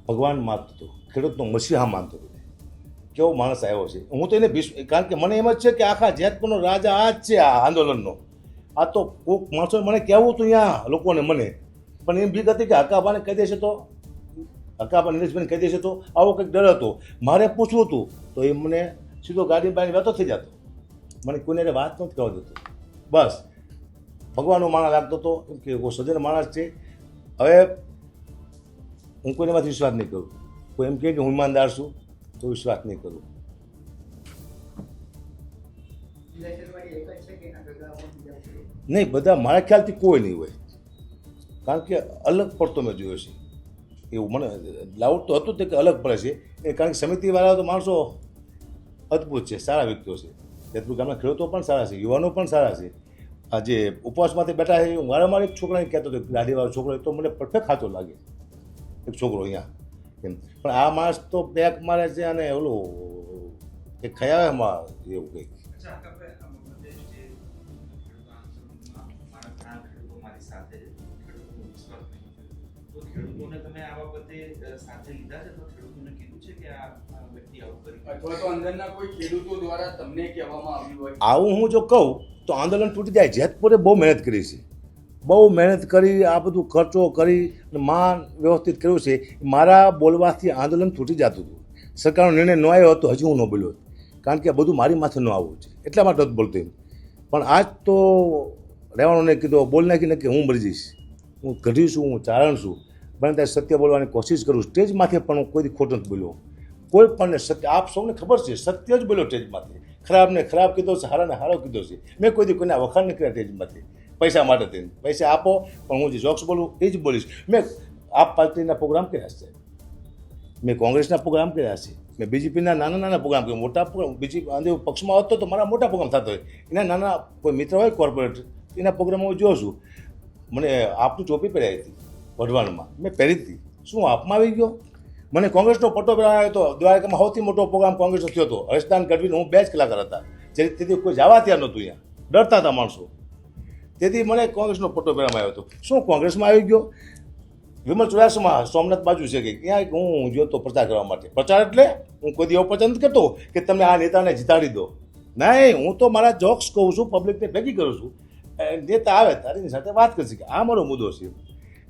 ભગવાન માનતો હતો, ખેડૂતનો મસીહા માનતો હતો. કેવો માણસ આવ્યો છે. હું તો એને કારણ કે મને એમ જ છે કે આખા જેતપુરનો રાજા આ જ છે આ આંદોલનનો. આ તો કોઈક માણસો મને કહેવું હતું અહીંયા લોકોને મને, પણ એમ બીક હતી કે હકાબાને કહી દેશે તો, હકાબા નિલેશભાઈને કહી દેશે તો આવો કંઈક ડર હતો. મારે પૂછવું હતું તો એ મને સીધો ગાડી બાઈને વાતો થઈ જતો, મને કોઈને વાત નથી કરવા દેતો. બસ ભગવાનનો માણસ લાગતો હતો, એમ કે કોઈ સજ્જન માણસ છે. હવે હું કોઈનામાંથી વિશ્વાસ નહીં કરું. કોઈ એમ કહે કે હું ઈમાનદાર છું તો વિશ્વાસ નહીં કરું. નહીં, બધા મારા ખ્યાલથી કોઈ નહીં હોય, કારણ કે અલગ પડતો મેં જોયો છે. એવું મને ડાઉટ તો હતું જ કે અલગ પડે છે એ, કારણ કે સમિતિવાળા તો માણસો અદ્ભુત છે, સારા વ્યક્તિઓ છે. જેતપુર ગામના ખેડૂતો પણ સારા છે, યુવાનો પણ સારા છે. આ જે ઉપવાસમાંથી બેઠા છે, હું વારંવાર એક છોકરાને કહેતો હતો, દાઢીવાળો છોકરો, તો મને પરફેક્ટ સાચો લાગે એક છોકરો અહીંયા એમ. પણ આ માણસ તો બેક મારે છે અને ઓલું એક ખયામાં એવું કંઈક. ખેડૂતોને તમે આ બાબતે સાથે લીધા છે તો ખેડૂતોને કીધું છે કે આ વ્યક્તિ આવું કરી, અથવા તો અંદરના કોઈ ખેડૂતો દ્વારા તમને કહેવામાં આવ્યું હોય? આવું હું જો કહું તો આંદોલન તૂટી જાય. જેતપુરે બહુ મહેનત કરી છે, બહુ મહેનત કરી, આ બધું ખર્ચો કરી માન વ્યવસ્થિત કર્યું છે. મારા બોલવાથી આંદોલન તૂટી જતું હતું. સરકારનો નિર્ણય ન આવ્યો હતો હજી હું ન બોલ્યો, કારણ કે આ બધું મારી માથે ન આવવું છે એટલા માટે જ બોલતો એમ. પણ આજ તો રહેવાનું નહીં કીધું, બોલ નાખી કે હું મરી જઈશ, હું ગઢી છું, હું ચારણ છું, બને ત્યારે સત્ય બોલવાની કોશિશ કરું. સ્ટેજમાંથી પણ હું કોઈ ખોટું નથી બોલ્યો, કોઈ પણ સત્ય, આપ સૌને ખબર છે સત્ય જ બોલ્યો સ્ટેજમાંથી. ખરાબને ખરાબ કીધો છે, હારાને હારો કીધો છે. મેં કોઈ દી કોઈને વખાણ નહીં કર્યા સ્ટેજમાંથી પૈસા માટે થઈને. પૈસા આપો પણ હું જે જોક્સ બોલું એ જ બોલીશ. મેં આપ પાર્ટીના પ્રોગ્રામ કર્યા છે, મેં કોંગ્રેસના પ્રોગ્રામ કર્યા છે, મેં બીજેપીના નાના નાના પ્રોગ્રામ કર્યા. મોટા પ્રોગ્રામ બીજી પક્ષમાં હોત તો મારા મોટા પ્રોગ્રામ થતો હોય, એના નાના કોઈ મિત્ર હોય કોર્પોરેટ, એના પ્રોગ્રામો હું જોઉં છું. મને આપની ટોપી પહેરાવી હતી વઢવાણમાં, મેં પહેરી હતી. શું આપમાં આવી ગયો? મને કોંગ્રેસનો પટ્ટો પહેરાવ્યો હતો. દ્વારકામાં સૌથી મોટો પ્રોગ્રામ કોંગ્રેસનો થયો હતો. હર્ષદાન ગઢવીનો હું 2 જ કલાકાર હતા, જેથી કોઈ જવા ત્યાં નહોતું, અહીંયા ડરતા હતા માણસો. તેથી મને કોંગ્રેસનો પટ્ટો પહેરાવાયો હતો. શું કોંગ્રેસમાં આવી ગયો? વિમલ ચોરાસમાં સોમનાથ બાજુ છે કે ક્યાંય હું ગયો તો પ્રચાર કરવા માટે. પ્રચાર એટલે હું કોઈ દી એવો પ્રચાર નથી કરતો કે તમે આ નેતાને જીતાડી દો. નહીં, હું તો મારા જોક્સ કહું છું, પબ્લિકને ભેગી કરું છું. નેતા આવે તારીની સાથે વાત કરશે કે આ મારો મુદ્દો છે.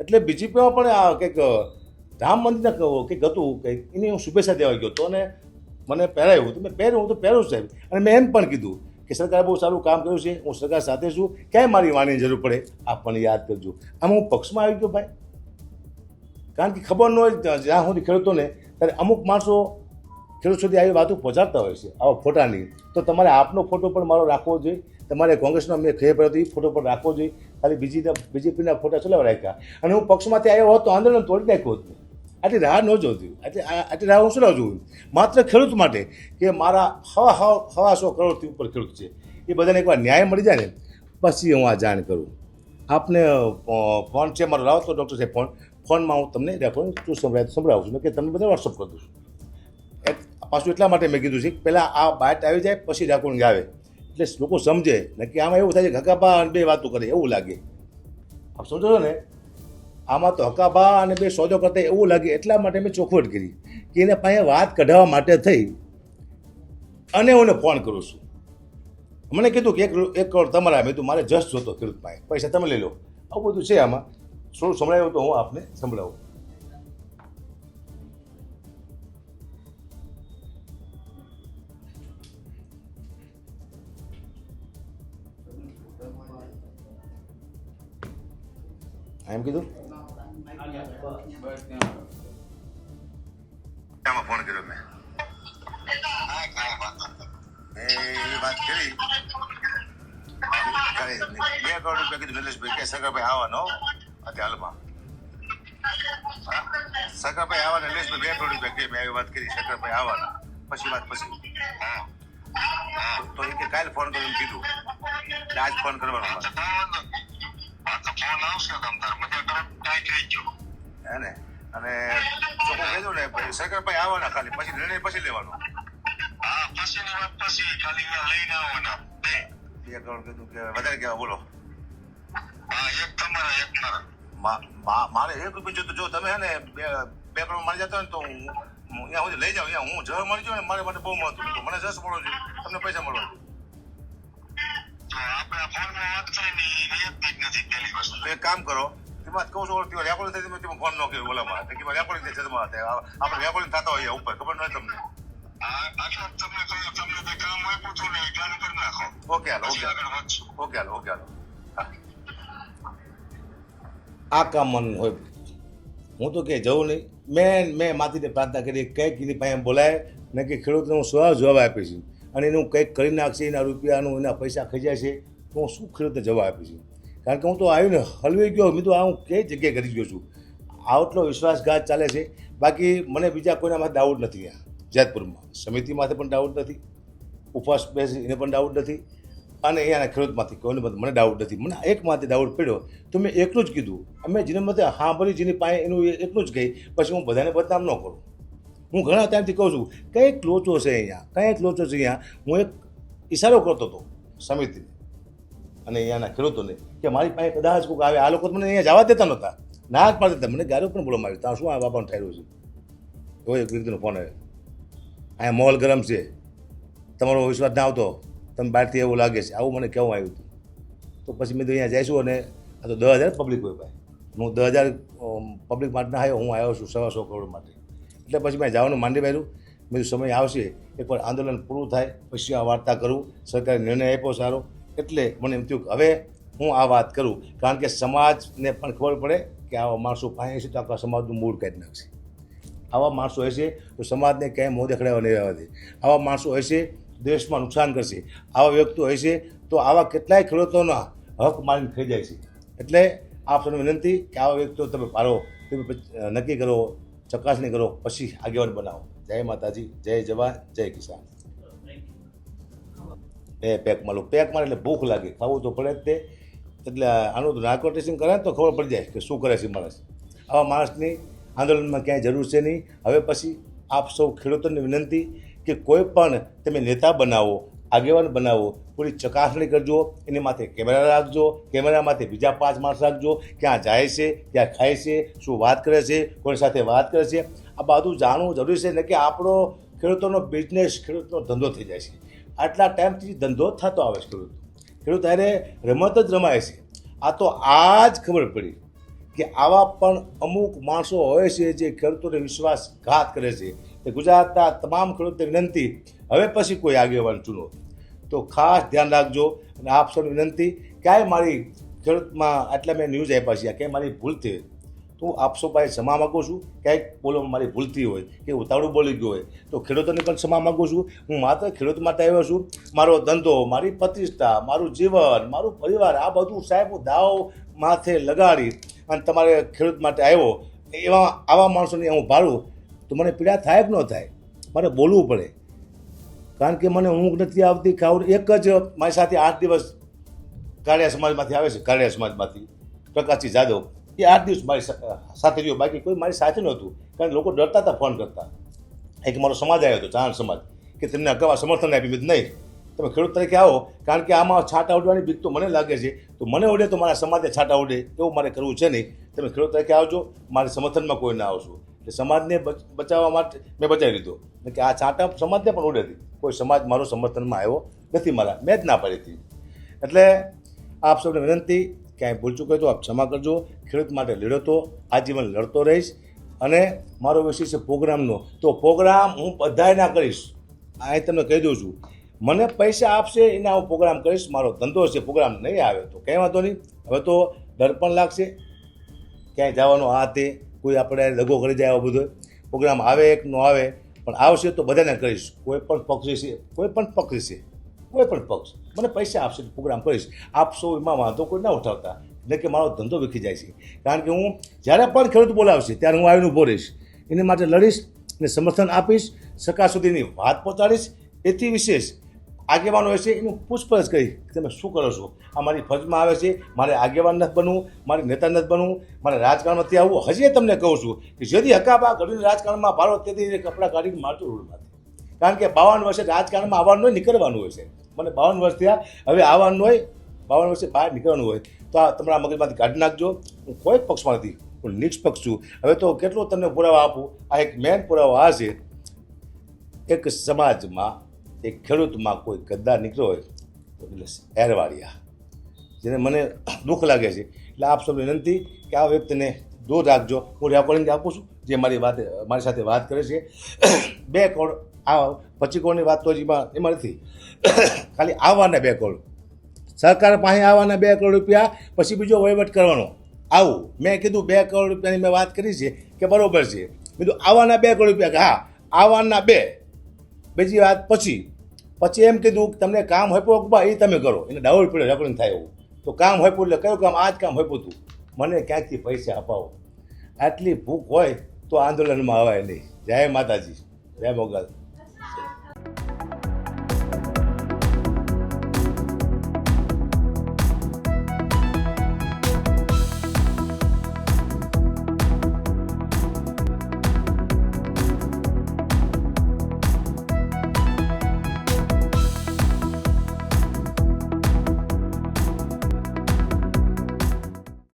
એટલે બીજેપીમાં પણ આ કંઈક રામ મંદિરના કંઈક હતું, કંઈક એની હું શુભેચ્છા દેવા ગયો હતો અને મને પહેરાવ્યું હતું. મેં પહેર્યું, હું તો પહેરું સાહેબ. અને મેં એમ પણ કીધું કે સરકારે બહુ સારું કામ કર્યું છે, હું સરકાર સાથે છું, ક્યાંય મારી વાણીની જરૂર પડે આપ મને યાદ કરજો. આમાં હું પક્ષમાં આવી ગયો ભાઈ, કારણ કે ખબર ન હોય જ્યાં સુધી ખેડૂતોને, ત્યારે અમુક માણસો ખેડૂત સુધી આવી વાતો પહોંચાડતા હોય છે આવા ફોટાની. તો તમારે આપનો ફોટો પણ મારો રાખવો જોઈએ, તમારે કોંગ્રેસનો મેં ખેર પડ્યો એ ફોટો પણ રાખવો જોઈએ. ખાલી બીજેપીના ફોટા ચલાવવા રાખ્યા. અને હું પક્ષમાંથી આવ્યો હોત તો આંદોલન તોડી નાખ્યું હતું. આટલી રાહ ન જોતી, આટલી રાહ હું શું રાહ જોઉં? માત્ર ખેડૂત માટે કે મારા 100 કરોડથી ઉપર ખેડૂત છે, એ બધાને એકવાર ન્યાય મળી જાય ને પછી હું આ જાણ કરું. આપને ફોન છે મારો, લાવો તો ડૉક્ટર સાહેબ ફોનમાં હું તમને રેફરન્સ સંભળાવું છું કે તમને બધા વોટ્સઅપ કરી દઉં છું. પાછું એટલા માટે મેં કીધું છે કે પહેલાં આ બાટ આવી જાય પછી રેકોર્ડિંગ આવે, એટલે લોકો સમજે ને કે આમાં એવું થાય છે હકાબા અને 2 વાતો કરે એવું લાગે. આપ સમજો છો ને, આમાં તો હકાબા અને 2 સોદો કરતા એવું લાગે. એટલા માટે મેં ચોખવટ કરી કે એને પાસે વાત કઢાવવા માટે થઈ અને હું ફોન કરું છું. મને કીધું કે 1 કરોડ તમારા. મેં કીધું મારે જસ્ટ જોતો ખેડૂત પાસે, પૈસા તમે લઈ લો. આવું બધું છે આમાં. થોડું સંભળાયું તો હું આપને સંભળાવું. એમ કીધું ફોન કર્યો મેં એ વાત કરી 2 કરોડ રૂપિયા કીધું નિલેશભાઈ કે સગાભાઈ આવવાનો હાલમાં. સગાભાઈ આવવાના નિલેશભાઈ 2 કરોડ રૂપિયા કે મેં એવી વાત કરી સગાભાઈ આવવાના પછી વાત પછી તો એ કે કાલે ફોન કરીને કીધું આજ ફોન કરવાનો હે ને. અને ચોખ્ખું કીધું ને સગરભાઈ આવવાના ખાલી પછી નિર્ણય પછી લેવાનો. 2 કરોડ કીધું કે વધારે કેવા બોલો. મારે 1 રૂપિયો જોતો. જો તમે હે ને 2 કરોડ મારી જતા હોય ને તો હું અહીંયા સુધી લઈ જાઉં. અહીંયા હું જળ મળી જાઉં ને મારે માટે બહુ મહત્વ. મને જશ મળો છે, તમને પૈસા મળવા જોઈએ. એક કામ કરો, તેમાં કહું છું તેમાં રેકોર્ડિંગ થાય તેમાં ફોન ન કર્યો ઓલામાં તેમાં રેકોર્ડિંગ થાય છે. આપણે રેકોર્ડિંગ થતા હોઈએ ઉપર, ખબર નથી તમને? ઓકે હાલો, ઓકે હાલો. આ કામ મન હોય હું તો કે જવું નહીં. મેં માથીને પ્રાર્થના કરી કંઈક એની પાસે બોલાય ને કે ખેડૂતને હું સવાલ જવાબ આપીશ અને એનું કંઈક કરી નાખશે, એના રૂપિયાનું એના પૈસા ખજાય છે તો હું શું ખેડૂતને જવાબ આપીશ? કારણ કે હું તો આવીને હલવાઈ ગયો. મેં તો આ હું કઈ જગ્યાએ કરી ગયો છું. આટલો વિશ્વાસઘાત ચાલે છે. બાકી મને બીજા કોઈના માથે ડાઉટ નથી. અહીંયા જેતપુરમાં સમિતિ માથે પણ ડાઉટ નથી, ઉપવાસ બેસી એને પણ ડાઉટ નથી, અને અહીંયાના ખેડૂતમાંથી કોઈને મને ડાઉટ નથી. મને એકમાંથી ડાઉટ પડ્યો તો મેં એટલું જ કીધું. અમે જેને મતે સાંભળી જેની પાસે એનું એટલું જ કહી, પછી હું બધાને બદનામ ન કરું. હું ઘણા ટાઈમથી કહું છું કંઈક લોચો છે અહીંયા, કંઈક લોચો છે અહીંયા. હું એક ઈશારો કરતો હતો સમિતિને અને અહીંયાના ખેડૂતોને કે મારી પાસે કદાચ કોઈક આવે. આ લોકો મને અહીંયા જવા દેતા નહોતા, ના જ પાડતા. મને ગાડીઓ પણ બોલવામાં આવ્યું, ત્યાં શું આ બાપાનું ઠાર્યું છે? એવો એક વ્યક્તિનો ફોન આવ્યો, અહીંયા માહોલ ગરમ છે, તમારો વિશ્વાસ ના આવતો, તમે બહારથી એવું લાગે છે, આવું મને કહેવું આવ્યું હતું. તો પછી મેં તો અહીંયા જઈશું અને આ તો 10,000 પબ્લિક હોય ભાઈ. હું 10,000 પબ્લિક માટે ના આવ્યો, હું આવ્યો છું 125 કરોડ માટે. એટલે પછી મેં જવાનું માંડી પાડ્યું. મેં સમય આવશે એકવાર આંદોલન પૂરું થાય પછી આ વાર્તા કરું. સરકારે નિર્ણય આપ્યો સારો, એટલે મને એમ થયું કે હવે હું આ વાત કરું. કારણ કે સમાજને પણ ખબર પડે કે આવા માણસો પાસે છે તો આખા સમાજનું મૂળ કાઢી નાખશે. આવા માણસો હશે તો સમાજને ક્યાંય મોં દેખાડવા નહીં આવવા દે. આવા માણસો હશે દેશમાં નુકસાન કરશે. આવા વ્યક્તિઓ હશે તો આવા કેટલાય ખેડૂતોના હક મારીને ખાઈ જાય છે. એટલે આપ સૌને વિનંતી કે આવા વ્યક્તિઓ તમે પારો, તમે નક્કી કરો, ચકાસણી કરો, પછી આગેવાન બનાવો. જય માતાજી, જય જવાન, જય કિસાન. પેકમાં લો, પેકમાં એટલે ભૂખ લાગે, ખાવું તો પડે જ તે. એટલે આનું નાર્કો ટેસ્ટિંગ કરે ને તો ખબર પડી જાય કે શું કરે છે માણસ. આવા માણસની આંદોલનમાં ક્યાંય જરૂર છે નહીં. હવે પછી આપ સૌ ખેડૂતોને વિનંતી કે કોઈ પણ તમે નેતા બનાવો, આગેવાન બનાવો, પૂરી ચકાસણી કરજો. એની માથે કેમેરા રાખજો, કેમેરા માથે બીજા 5 માણસ રાખજો. ક્યાં જાય છે, ક્યાં ખાય છે, શું વાત કરે છે, કોની સાથે વાત કરે છે, આ બધું જાણવું જરૂરી છે. ને કે આપણો ખેડૂતોનો બિઝનેસ, ખેડૂતનો ધંધો થઈ જાય છે. આટલા ટાઈમથી ધંધો થતો આવે છે. ખેડૂત હારે રમત જ રમાય છે. આ તો આ જ ખબર પડી કે આવા પણ અમુક માણસો હોય છે જે ખેડૂતોને વિશ્વાસઘાત કરે છે. એ ગુજરાતના તમામ ખેડૂતોને વિનંતી, હવે પછી કોઈ આગેવાન ચૂનો તો ખાસ ધ્યાન રાખજો. અને આપ સૌને વિનંતી, ક્યાંય મારી ખેડૂતમાં આટલા મેં ન્યૂઝ આપ્યા છે, ક્યાંય મારી ભૂલ થઈ તો આપ સૌ પાસે ક્ષમા માગું છું. ક્યાંક બોલવામાં મારી ભૂલ થઈ હોય કે ઉતાવળું બોલી ગયો હોય તો ખેડૂતોને પણ ક્ષમા માગું છું. હું માત્ર ખેડૂત માટે આવ્યો છું. મારો ધંધો, મારી પ્રતિષ્ઠા, મારું જીવન, મારું પરિવાર, આ બધું સાહેબ હું દાવ માથે લગાડી અને તમારે ખેડૂત માટે આવ્યો. આવા માણસોને હું ભાડું તો મને પીડા થાય કે ન થાય? મારે બોલવું પડે. કારણ કે મને ઊંઘ નથી આવતી. ખાવું એક જ મારી સાથે 8 દિવસ કાળિયા સમાજમાંથી આવે છે, કાળિયા સમાજમાંથી પ્રકાશજી જાદવ, એ 8 દિવસ મારી સાથે રહ્યો. બાકી કોઈ મારી સાથે નહોતું. કારણ કે લોકો ડરતા હતા ફોન કરતા. એક મારો સમાજ આવ્યો હતો, ચારણ સમાજ, કે તમને અગાઉ સમર્થન આપી. નહીં, તમે ખેડૂત તરીકે આવો. કારણ કે આમાં છાંટા ઉડવાની બીક તો મને લાગે છે. તો મને ઉડે તો મારા સમાજને છાંટા ઉડે એવું મારે કરવું છે નહીં. તમે ખેડૂત તરીકે આવજો, મારી સમર્થનમાં કોઈ ના આવશો. એટલે સમાજને બચાવવા માટે મેં બચાવી લીધો. કે આ છાંટા સમાજને પણ ઉડે હતી. કોઈ સમાજ મારો સમર્થનમાં આવ્યો નથી, મારા મેં જ ના પાડી હતી. એટલે આપ સૌને વિનંતી, ક્યાંય ભૂલ ચૂક હોય તો આપ ક્ષમા કરજો. ખેડૂત માટે લડતો, આજીવન લડતો રહીશ. અને મારો વિષય છે પ્રોગ્રામનો, તો પ્રોગ્રામ હું બધાય ના કરીશ. આ તમને કહી દઉં છું, મને પૈસા આપશે એના હું પ્રોગ્રામ કરીશ. મારો ધંધો છે, પ્રોગ્રામ નહીં આવે તો કંઈ વાંધો નહીં. હવે તો ડર પણ લાગશે ક્યાંય જવાનો, આ તે કોઈ આપણે દગો કરી જાય, આવો બધો પ્રોગ્રામ આવે કે ન આવે, પણ આવશે તો બધાને કરીશ. કોઈ પણ પક્ષ છે, કોઈ પણ પક્ષ છે, કોઈ પણ પક્ષ મને પૈસા આપશે તો પ્રોગ્રામ કરીશ. આપ સૌ એમાં વાંધો કોઈ ના ઉઠાવતા, એટલે કે મારો ધંધો વિખી જાય છે. કારણ કે હું જ્યારે પણ ખેડૂત બોલાવશે ત્યારે હું આવીને ઊભો રહીશ, એની માટે લડીશ અને સમર્થન આપીશ, સકા સુધીની વાત પહોંચાડીશ. એથી વિશેષ આગેવાનો હશે એનું પૂછપરછ કરી તમે શું કરો છો. આ મારી ફરજમાં આવે છે. મારે આગેવાન નથી બનવું, મારે નેતા નથી બનવું, મારે રાજકારણમાંથી આવવું. હજી તમને કહું છું કે જેથી હકાબા ઘડીને રાજકારણમાં ભારો તેથી કપડાં કાઢીને મારતું રોડમાંથી. કારણ કે 52 વર્ષે રાજકારણમાં આવવાનું હોય, નીકળવાનું હોય છે. મને 52 વર્ષ થયા, હવે આવવાનું હોય, 52 વર્ષે બહાર નીકળવાનું હોય. તો આ તમારા મગજમાંથી કાઢી નાખજો. હું કોઈ પક્ષમાં નથી, હું નિષ્પક્ષ છું. હવે તો કેટલો તમને પુરાવા આપું. આ એક મેન પુરાવો આ છે, એક સમાજમાં એક ખેડૂતમાં કોઈ ગદ્દાર નીકળ્યો હોય તો એટલે એરવાડિયા, જેને મને દુઃખ લાગે છે. એટલે આપ સૌને વિનંતી કે આ વ્યક્તિને દૂર રાખજો. હું રેકોર્ડિંગ આપું છું જે મારી સાથે વાત કરે છે. 2 કરોડ આ 25 કરોડની વાત તો એમાં નથી, ખાલી આવવાના 2 કરોડ સરકાર પાસે આવવાના 2 કરોડ રૂપિયા, પછી બીજો વહીવટ કરવાનો. આવું મેં કીધું 2 કરોડ રૂપિયાની મેં વાત કરી છે કે બરાબર છે. કીધું આવવાના 2 કરોડ રૂપિયા, કે હા આવવાના 2. બીજી વાત પછી એમ કીધું કે તમને કામ હોપ્યો એ તમે કરો. એને ડાઉટ પડ્યો રેકોર્ડિંગ થાય એવું. તો કામ હોપ્યું એટલે કયું કામ? આ જ કામ હોપ્યું હતું. મને ક્યાંકથી પૈસા અપાવો. આટલી ભૂખ હોય તો આંદોલનમાં અવાય નહીં. જય માતાજી, જય મોગલ.